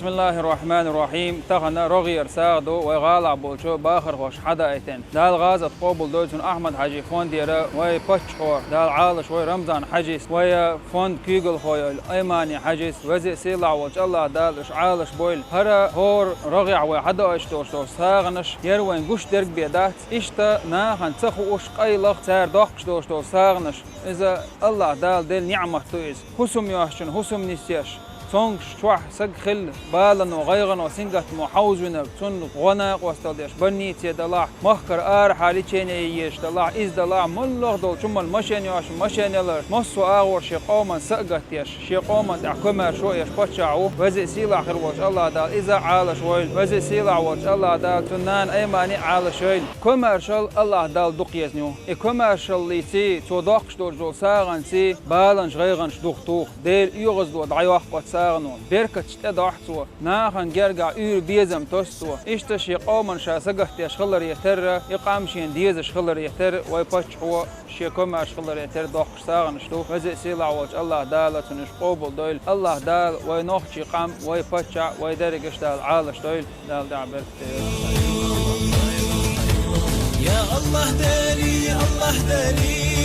بسم الله الرحمن الرحيم تغنى رغير ساغدو وغالع بولشو باخر خوش حدا ايتين دال غازة قوبل دوزن احمد حجي فون ديرا وي باتشور دال عالش وي رمضان حجيس وي فون كيغل خويل ايماني حجيس وزي سيلع وج الله دال اش عالش بويل هرا هور رغيع وي حدا اشتوشتو ساغنش يروين قوش درق بيدات اشتا ناخن تخو اش قيلخ سار دوخشتوشتو ساغنش اذا الله دال دل نعمة تويز حسم يوحشن حسم نسيش صنع شوح سجخل بالن وغيغن وسنجت محوزنا صن غنا واستوديش بني تيدلاع مخكر حالي تشيني يش دلاع إز دلاع ملغ دول شو المشين ياش مشين يلر مصو آور شقوما سقت يش شقوما تحكمر شو يش بتشعو وزي سيلع خير وش الله دال إذا عال شويل وزي سيلع وش الله دال تنان أيماني عال شويل كمرشل الله دال دقيزنيو كمرشل لي سي صدقش دول جول ساغن سي بالنش غيغنش دختوخ ديل يغز دول عيوح ساغنون بيركتش تدحتو ناخن جرجع بيزم توستو اشتش يقومن شاسقت يشخلر يتر يقامشين ديز شخلر يتر ويباتش هو شيكم اشخلر يتر دوخ ساغن شتو وزي سيلع وج الله دالت نش قوبل دويل الله دال وينوخ يقام ويباتش ويدرجش دال عالش دويل دال دعبر يا الله داري الله داري